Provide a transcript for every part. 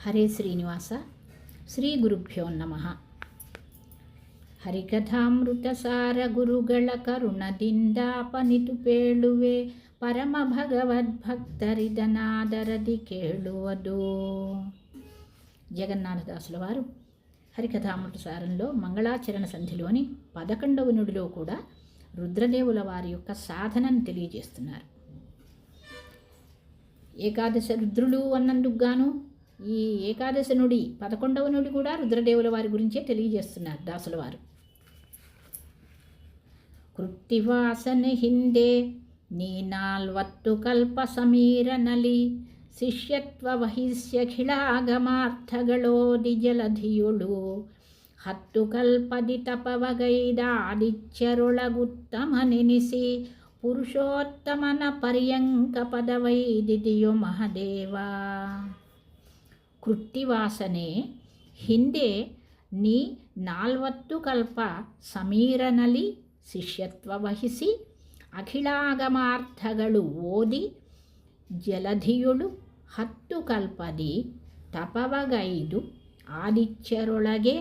హరే శ్రీనివాస. ಶ್ರೀ ಗುರುಭ್ಯೋ ನಮಃ. ಹರಿಕಥಾಮೃತಸಾರ ಗುರುಗಳ ಕರುಣದಿಂದಾಪನಿತು ಪೇಳುವೆ, ಪರಮ ಭಗವದ್ಭಕ್ತರಿದನಾದರದಿ ಕೇಳುವುದು. జగన్నాథదాసుల వారు హరికథామృతసారంలో మంగళాచరణ సంధిలోని 11వ నుడిలో కూడా రుద్రదేవుల వారి యొక్క సాధనను తెలియజేస్తున్నారు. ఏకాదశ రుద్రులు అన్నందుకు గాను ఈ ఏకాదశ నుడి 11వ నుడి కూడా రుద్రదేవుల వారి గురించే తెలియజేస్తున్నారు దాసుల వారు. కృత్తివాసన హిందే నీ నాల్వత్తు కల్ప ಸಮೀರ ನಲಿ, ಶಿಷ್ಯತ್ವ ವಹಿಸ್ಯಖಿಳಾಗಮಾರ್ಥಗಳೋದಿ ಜಲಧಿಯುಳು, ಹತ್ತು ಕಲ್ಪದಿ ತಪವಗೈದಾದಿಚ್ಯರೊಳಗುತ್ತಮನೆನಿಸಿ, ಪುರುಷೋತ್ತಮನ ಪರ್ಯಂಕ ಪದವೈದಿದಿಯೋ ಮಹದೇವ. ಕೃತ್ತಿವಾಸನೆ ಹಿಂದೆ ನೀ 40 ಕಲ್ಪ ಸಮೀರನಲಿ ಶಿಷ್ಯತ್ವ ವಹಿಸಿ ಅಖಿಳಾಗಮಾರ್ಥಗಳು ಓದಿ ಜಲಧಿಯುಳು, 10 ಕಲ್ಪದಿ ತಪವಗೈದು ಆದಿತ್ಯರೊಳಗೆ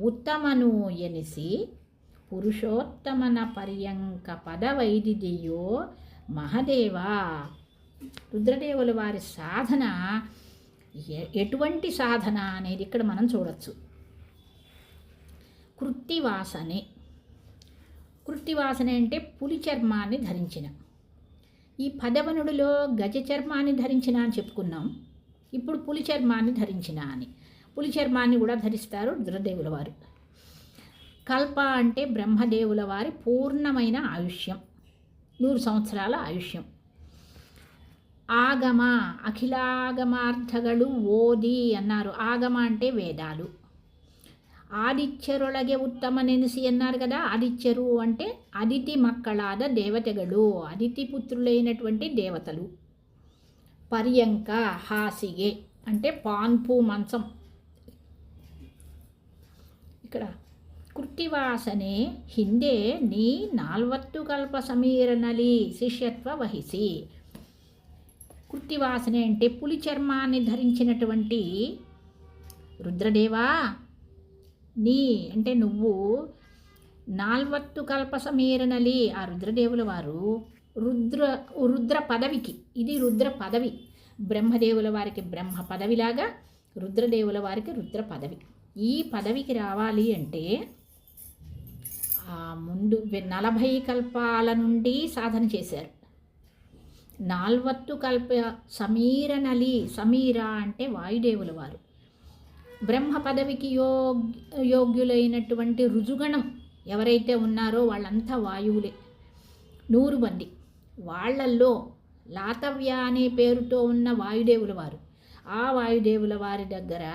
ಉತ್ತಮನು ಎನಿಸಿ, పురుషోత్తమన పర్యంక పదవైదిదియో మహదేవ. రుద్రదేవుల వారి సాధన ఎటువంటి సాధన అనేది ఇక్కడ మనం చూడవచ్చు. కృత్తివాసనే అంటే పులి చర్మాన్ని ధరించిన. ఈ పదవనుడిలో గజ చర్మాన్ని ధరించిన అని చెప్పుకున్నాం. ఇప్పుడు పులి చర్మాన్ని ధరించిన అని. పులి చర్మాన్ని కూడా ధరిస్తారు రుద్రదేవుల వారు. కల్ప అంటే బ్రహ్మదేవుల వారి పూర్ణమైన ఆయుష్యం, 100 సంవత్సరాల ఆయుష్యం. ఆగమ అఖిలాగమార్థಗಳು ఓది అన్నారు. ఆగమ అంటే వేదాలు. ఆదిత్యరొಳಗೆ ఉత్తమ నెనిసి అన్నారు కదా. ఆదిత్యరు అంటే అదితి మక్కళాద దేవతಗಳು, అదితి పుత్రులైనటువంటి దేవతలు. పర్యంక హాసిగే అంటే పాన్పు మంచం. ఇక్కడ కృత్తివాసనే ಹಿಂದೆ ನೀ 40 కల్ప సమీరనలి శిష్యత్వ వహిసి. కృత్తివాసనే అంటే పులి చర్మాన్ని ధరించినటువంటి రుద్రదేవా, నీ అంటే నువ్వు 40 కల్ప సమీరనలి. ఆ రుద్రదేవుల వారు రుద్ర పదవికి, ఇది రుద్ర పదవి. బ్రహ్మదేవుల వారికి బ్రహ్మ పదవిలాగా రుద్రదేవుల వారికి రుద్ర పదవి. ఈ పదవికి రావాలి అంటే ముందు 40 కల్పాల నుండి సాధన చేశారు. 40 కల్ప సమీరనలి. సమీర అంటే వాయుదేవుల వారు. బ్రహ్మ పదవికి యోగ్యులైనటువంటి రుజుగణం ఎవరైతే ఉన్నారో వాళ్ళంతా వాయువులే, 100 మంది. వాళ్ళల్లో లాతవ్య అనే పేరుతో ఉన్న వాయుదేవుల వారు. ఆ వాయుదేవుల వారి దగ్గర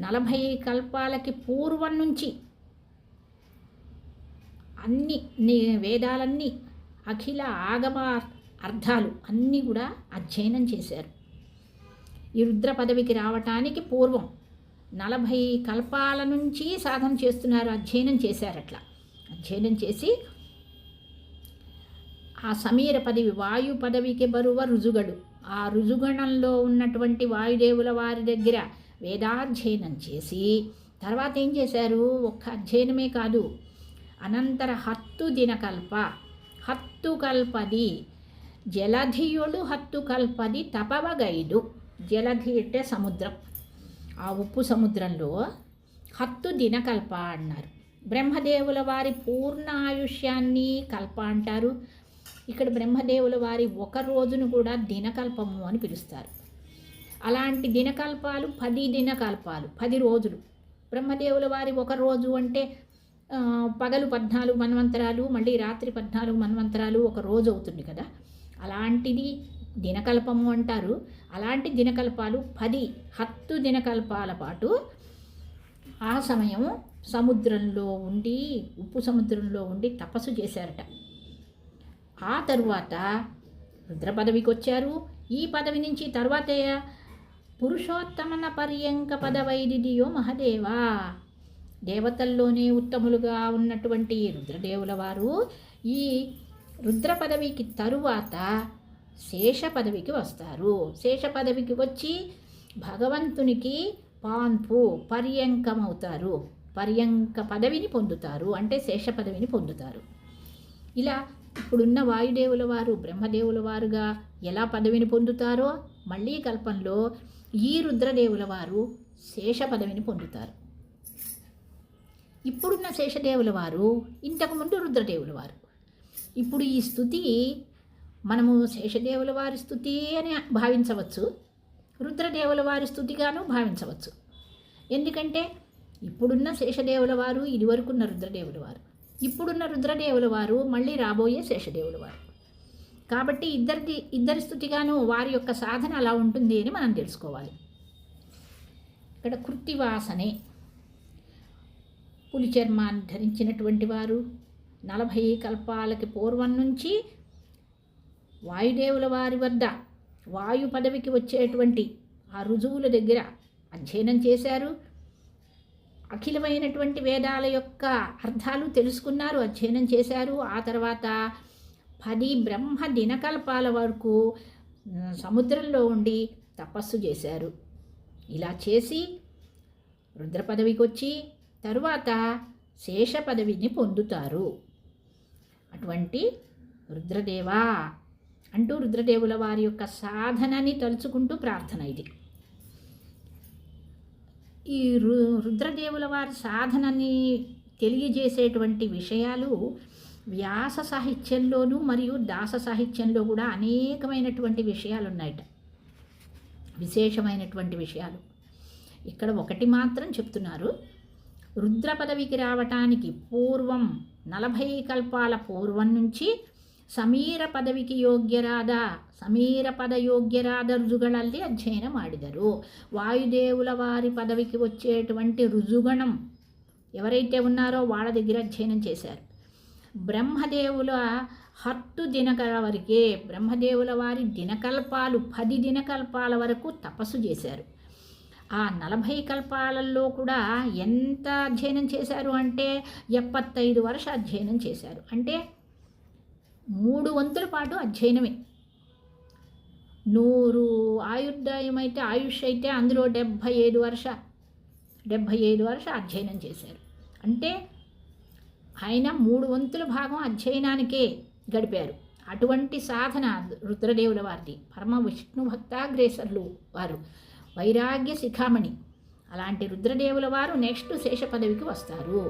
40 కల్పాలకి పూర్వం నుంచి అన్ని వేదాలన్నీ, అఖిల ఆగమ అర్థాలు అన్నీ కూడా అధ్యయనం చేశారు. ఈ రుద్ర పదవికి రావటానికి పూర్వం 40 కల్పాల నుంచి సాధన చేస్తున్నారు, అధ్యయనం చేశారు. అట్లా అధ్యయనం చేసి ఆ సమీర పదవి, వాయు పదవికి బరువ రుజుగడు, ఆ రుజుగణంలో ఉన్నటువంటి వాయుదేవుల వారి దగ్గర వేదాధ్యయనం చేసి తర్వాత ఏం చేశారు? ఒక్క అధ్యయనమే కాదు, అనంతర 10 దినకల్ప 10 కల్పది జలధియుడు 10 కల్పది తపవగైదు. జలధి అంటే సముద్రం. ఆ ఉప్పు సముద్రంలో 10 దినకల్ప అన్నారు. బ్రహ్మదేవుల వారి పూర్ణ ఆయుష్యాన్ని కల్ప అంటారు. ఇక్కడ బ్రహ్మదేవుల వారి ఒక రోజును కూడా దినకల్పము అని పిలుస్తారు. అలాంటి దినకల్పాలు 10 దినకల్పాలు, 10 రోజులు. బ్రహ్మదేవుల వారి ఒక రోజు అంటే పగలు 14 మన్వంతరాలు, మళ్ళీ రాత్రి 14 మన్వంతరాలు, ఒక రోజు అవుతుంది కదా. అలాంటిది దినకల్పము అంటారు. అలాంటి దినకల్పాలు 10 దినకల్పాల పాటు ఆ సమయం సముద్రంలో ఉండి, ఉప్పు సముద్రంలో ఉండి తపస్సు చేశారట. ఆ తరువాత రుద్ర పదవికి వచ్చారు. ఈ పదవి నుంచి తర్వాత పురుషోత్తమన పర్యంక పదవైదిదియో మహదేవా. దేవతల్లోనే ఉత్తములుగా ఉన్నటువంటి రుద్రదేవుల వారు ఈ రుద్ర పదవికి తరువాత శేష పదవికి వస్తారు. శేష పదవికి వచ్చి భగవంతునికి పాన్పు పర్యంకమవుతారు, పర్యంక పదవిని పొందుతారు, అంటే శేష పదవిని పొందుతారు. ఇలా ఇప్పుడున్న వాయుదేవుల వారు బ్రహ్మదేవుల వారుగా ఎలా పదవిని పొందుతారో మళ్ళీ కల్పంలో ఈ రుద్రదేవుల వారు శేష పదవిని పొందుతారు. ఇప్పుడున్న శేషదేవుల వారు ఇంతకుముందు రుద్రదేవుల వారు. ఇప్పుడు ఈ స్తుతి మనము శేషదేవుల వారి స్తుతి అని భావించవచ్చు, రుద్రదేవుల వారి స్తుతిగాను భావించవచ్చు. ఎందుకంటే ఇప్పుడున్న శేషదేవుల వారు ఇదివరకున్న రుద్రదేవుల వారు, ఇప్పుడున్న రుద్రదేవుల వారు మళ్ళీ రాబోయే శేషదేవుల వారు. కాబట్టి ఇద్దరి స్తుతిగాను వారి యొక్క సాధన అలా ఉంటుంది అని మనం తెలుసుకోవాలి. ఇక్కడ కృత్తివాసనే పులి చర్మాన్ని ధరించినటువంటి వారు 40 కల్పాలకి పూర్వం నుంచి వాయుదేవుల వారి వద్ద వాయు పదవికి వచ్చేటువంటి ఆ రుజువుల దగ్గర అధ్యయనం చేశారు. అఖిలమైనటువంటి వేదాల యొక్క అర్థాలు తెలుసుకున్నారు, అధ్యయనం చేశారు. ఆ తర్వాత 10 బ్రహ్మ దినకల్పాల వరకు సముద్రంలో ఉండి తపస్సు చేశారు. ఇలా చేసి రుద్ర పదవికి వచ్చి తరువాత శేష పదవిని పొందుతారు. అటువంటి రుద్రదేవా అంటూ రుద్రదేవుల వారి యొక్క సాధనని తలుచుకుంటూ ప్రార్థన ఇది. ఈ రుద్రదేవుల వారి సాధనని తెలియజేసేటువంటి విషయాలు వ్యాస సాహిత్యంలోనూ మరియు దాస సాహిత్యంలో కూడా అనేకమైనటువంటి విషయాలు ఉన్నాయట, విశేషమైనటువంటి విషయాలు. ఇక్కడ ఒకటి మాత్రం చెప్తున్నారు. రుద్ర పదవికి రావటానికి పూర్వం 40 కల్పాల పూర్వం నుంచి ಸಮೀರ ಪದವಿಗೆ ಸಮೀರ ಪದ ಯೋಗ್ಯರಾದ ರುಜುಗಳಲ್ಲಿ ಅಧ್ಯಯನ ಮಾಡಿದರು. వాయుదేవుల వారి పదవికి వచ్చేటువంటి రుజుగణం ఎవరైతే ఉన్నారో వాళ్ళ దగ్గర అధ్యయనం చేశారు. బ్రహ్మదేవుల 10 దినకల వరకే బ్రహ్మదేవుల వారి దినకల్పాలు 10 దినకల్పాల వరకు తపస్సు చేశారు. ఆ 40 కల్పాలలో కూడా ఎంత అధ్యయనం చేశారు అంటే 75 వర్ష అధ్యయనం చేశారు. అంటే 3 వంతుల పాటు అధ్యయనమే. 100 ఆయుర్దాయం అయితే ఆయుష్ అయితే అందులో 75 వర్ష అధ్యయనం చేశారు. అంటే ఆయన 3 వంతుల భాగం అధ్యయనానికే గడిపారు. అటువంటి సాధన రుద్రదేవుల వారిది. పరమ విష్ణు భక్తాగ్రేసర్లు వారు, వైరాగ్య శిఖామణి. అలాంటి రుద్రదేవుల వారు నెక్స్ట్ శేష పదవికి వస్తారు.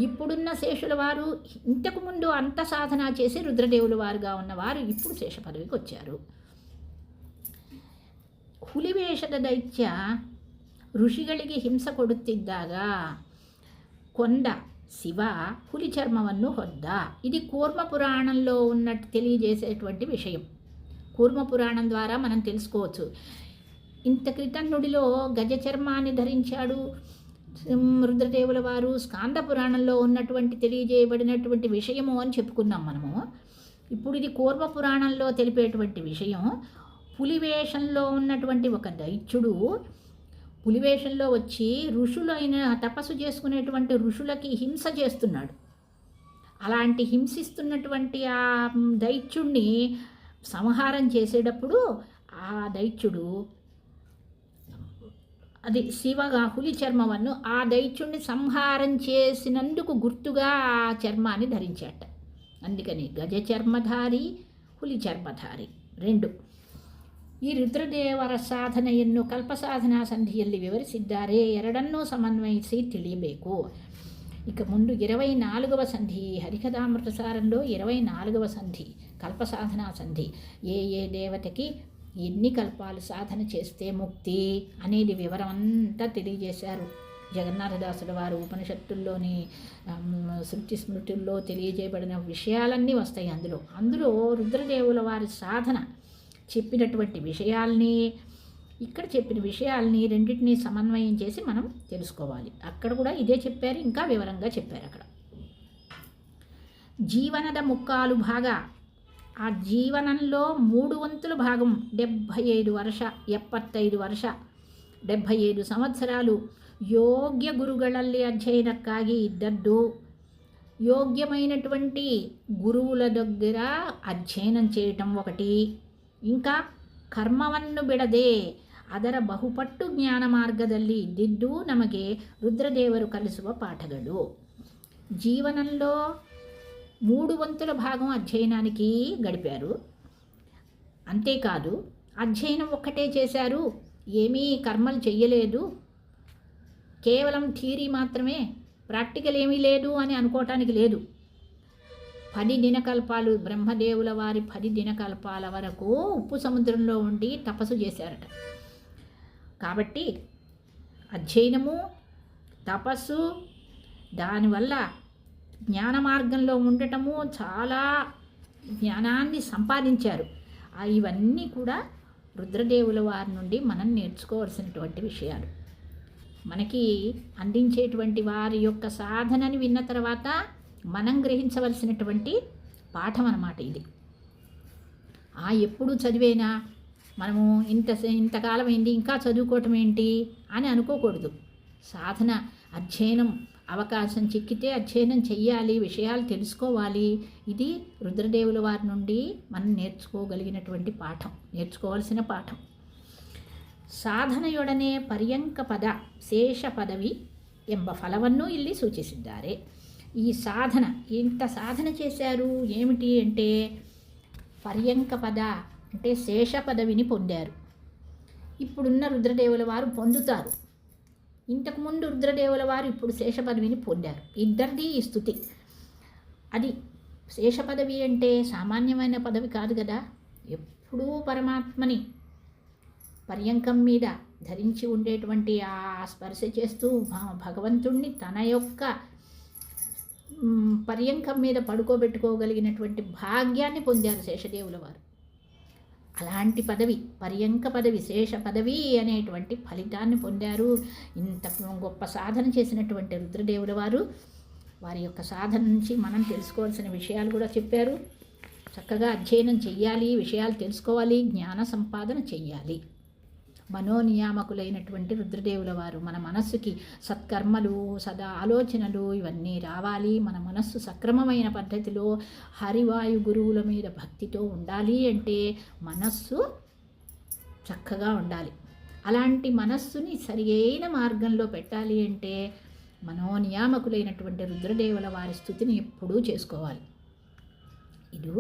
ఇప్పుడున్న శేషుల వారు ఇంతకుముందు అంత సాధన చేసి రుద్రదేవుల వారుగా ఉన్నవారు ఇప్పుడు శేష పదవికి వచ్చారు. ಹುಲಿವೇಷದ ದೈತ್ಯ ಋಷಿಗಳಿಗೆ ಹಿಂಸ ಕೊಡುತ್ತಿದ್ದಾಗ కొండ శివ పులి చర్మವನ್ನು ಹೊದ್ದ. ఇది కూర్మ పురాణంలో ఉన్నట్టు తెలియజేసేటువంటి విషయం. కూర్మ పురాణం ద్వారా మనం తెలుసుకోవచ్చు. ఇంత క్రితం నుడిలో గజ చర్మాన్ని ధరించాడు రుద్రదేవుల వారు, స్కాంద పురాణంలో ఉన్నటువంటి తెలియజేయబడినటువంటి విషయము అని చెప్పుకున్నాం మనము. ఇప్పుడు ఇది కూర్మ పురాణంలో తెలిపేటువంటి విషయం. పులివేషంలో ఉన్నటువంటి ఒక దైత్యుడు పులివేషంలో వచ్చి ఋషులైన తపస్సు చేసుకునేటువంటి ఋషులకి హింస చేస్తున్నాడు. అలాంటి హింసిస్తున్నటువంటి ఆ దైత్యుడిని సంహారం చేసేటప్పుడు ఆ దైత్యుడు అది శివగా పులి చర్మವನ್ನು ఆ దైత్యుడిని సంహారం చేసినందుకు గుర్తుగా ఆ చర్మాన్ని ధరించాట. అందుకని గజ చర్మధారి ಹುಲಿ ಚರ್ಮಧಾರಿ 2. ಈ ರುದ್ರದೇವರ ಸಾಧನೆಯನ್ನು ಕಲ್ಪಸಾಧನಾ ಸಂಧಿಯಲ್ಲಿ ವಿವರಿಸಿದ್ದಾರೆ. ಎರಡನ್ನೂ ಸಮನ್ವಯಿಸಿ ತಿಳಿಯಬೇಕು. ఇక ముందు 24వ సంధి హరికథామృతసారంలో 24వ సంధి కల్పసాధనా సంధి. ఏ దేవతకి ఎన్ని కల్పాలు సాధన చేస్తే ముక్తి అనేది వివరం అంతా తెలియజేశారు జగన్నాథదాసుల వారు. ఉపనిషత్తుల్లోని శృతి స్మృతుల్లో తెలియజేయబడిన విషయాలన్నీ వస్తాయి అందులో రుద్రదేవుల వారి సాధన చెప్పినటువంటి విషయాల్ని, ఇక్కడ చెప్పిన విషయాల్ని రెండింటినీ సమన్వయం చేసి మనం తెలుసుకోవాలి. అక్కడ కూడా ఇదే చెప్పారు, ఇంకా వివరంగా చెప్పారు. అక్కడ జీవనದ ముక్కాలు భాగ, ఆ జీవనంలో 3 వంతుల భాగం 75 ವರ್ಷ 75 ವರ್ಷ 75 ಸಂವತ್ಸರಾలు ಯೋಗ್ಯ ಗುರುಗಳಲ್ಲಿ ಅಧ್ಯಯನಕ್ಕಾಗಿ ಇದ್ದದ್ದು. యోగ్యమైనటువంటి గురువుల దగ్గర అధ్యయనం చేయటం ఒకటి. ఇంకా కర్మವನ್ನು బిడదే, ಅದರ ಬಹುಪಟ್ಟು ಜ್ಞಾನ ಮಾರ್ಗದಲ್ಲಿ ಇದ್ದಿದ್ದು ನಮಗೆ ರುದ್ರದೇವರು ಕಲಿಸುವ ಪಾಠಗಳು. జీవనంలో 3 వంతుల భాగం అధ్యయనానికి గడిపారు. అంతేకాదు అధ్యయనం ఒక్కటే చేశారు, ఏమీ కర్మలు చెయ్యలేదు, కేవలం థియరీ మాత్రమే, ప్రాక్టికల్ ఏమీ లేదు అని అనుకోవటానికి లేదు. 10 దినకల్పాలు బ్రహ్మదేవుల వారి 10 దినకల్పాల వరకు ఉప్పు సముద్రంలో ఉండి తపస్సు చేశారట. కాబట్టి అధ్యయనము, తపస్సు, దానివల్ల జ్ఞాన మార్గంలో ఉండటము, చాలా జ్ఞానాన్ని సంపాదించారు. ఇవన్నీ కూడా రుద్రదేవుల వారి నుండి మనం నేర్చుకోవాల్సినటువంటి విషయాలు. మనకి అందించేటువంటి వారి యొక్క సాధనని విన్న తర్వాత మనం గ్రహించవలసినటువంటి పాఠం అన్నమాట ఇది. ఎప్పుడు చదివేనా, మనము ఇంతకాలం ఏంటి ఇంకా చదువుకోవటం ఏంటి అని అనుకోకూడదు. సాధన, అధ్యయనం, అవకాశం చిక్కితే అధ్యయనం చెయ్యాలి, విషయాలు తెలుసుకోవాలి. ఇది రుద్రదేవుల వారి నుండి మనం నేర్చుకోగలిగినటువంటి పాఠం, నేర్చుకోవాల్సిన పాఠం. ಸಾಧನೆಯೊಡನೆ ಪರ್ಯಂಕ ಪದ ಶೇಷ ಪದವಿ ಎಂಬ ಫಲವನ್ನು ಇಲ್ಲಿ ಸೂಚಿಸಿದ್ದಾರೆ. ఈ సాధన, ఇంత సాధన చేశారు ఏమిటి అంటే పర్యంక పద అంటే శేష పదవిని పొందారు. ఇప్పుడున్న రుద్రదేవుల వారు పొందుతారు. ఇంతకుముందు రుద్రదేవుల వారు ఇప్పుడు శేష పదవిని పొందారు. ఇద్దరిది ఈ స్థుతి. అది శేష పదవి అంటే సామాన్యమైన పదవి కాదు కదా. ఎప్పుడూ పరమాత్మని పర్యంకం మీద ధరించి ఉండేటువంటి ఆ స్పర్శ చేస్తూ భగవంతుణ్ణి తన యొక్క పర్యంకం మీద పడుకోబెట్టుకోగలిగినటువంటి భాగ్యాన్ని పొందారు శేషదేవుల వారు. అలాంటి పదవి, పర్యంక పదవి, శేష పదవి అనేటువంటి ఫలితాన్ని పొందారు. ఇంత గొప్ప సాధన చేసినటువంటి రుద్రదేవుల వారు వారి యొక్క సాధన నుంచి మనం తెలుసుకోవాల్సిన విషయాలు కూడా చెప్పారు. చక్కగా అధ్యయనం చెయ్యాలి, విషయాలు తెలుసుకోవాలి, జ్ఞాన సంపాదన చెయ్యాలి. మనోనియామకులైనటువంటి రుద్రదేవుల వారు మన మనస్సుకి సత్కర్మలు, సదా ఆలోచనలు ఇవన్నీ రావాలి. మన మనస్సు సక్రమమైన పద్ధతిలో హరివాయు గురువుల మీద భక్తితో ఉండాలి అంటే మనస్సు చక్కగా ఉండాలి. అలాంటి మనస్సుని సరియైన మార్గంలో పెట్టాలి అంటే మనోనియామకులైనటువంటి రుద్రదేవుల వారి స్తుతిని ఎప్పుడూ చేసుకోవాలి. ఇది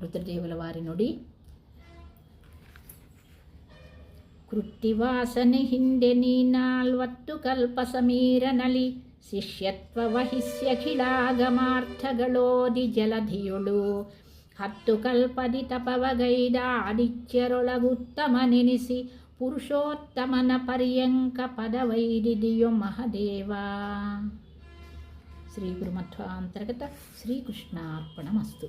రుద్రదేవుల వారి నుడి. ಕೃತ್ತಿವಾಸನೆ ಹಿಂದೆ ನೀನಾಲ್ವತ್ತು ಕಲ್ಪ ಸಮೀರ ನಲಿ ಶಿಷ್ಯತ್ವ ವಹಿಸ್ಯಖಿಳಾಗಮಾರ್ಥಗಳೋದಿ ಜಲಧಿಯುಳು 10 ಕಲ್ಪದಿ ತಪವಗೈದ ಆದಿತ್ಯರೊಳಗುತ್ತಮ ನೆನೆಸಿ ಪುರುಷೋತ್ತಮನ ಪರ್ಯಂಕ ಪದವೈದಿದಿಯೋ ಮಹದೇವ. ಶ್ರೀ ಗುರುಮಧ್ವಾಂತರ್ಗತ ಶ್ರೀಕೃಷ್ಣಾರ್ಪಣಮಸ್ತು.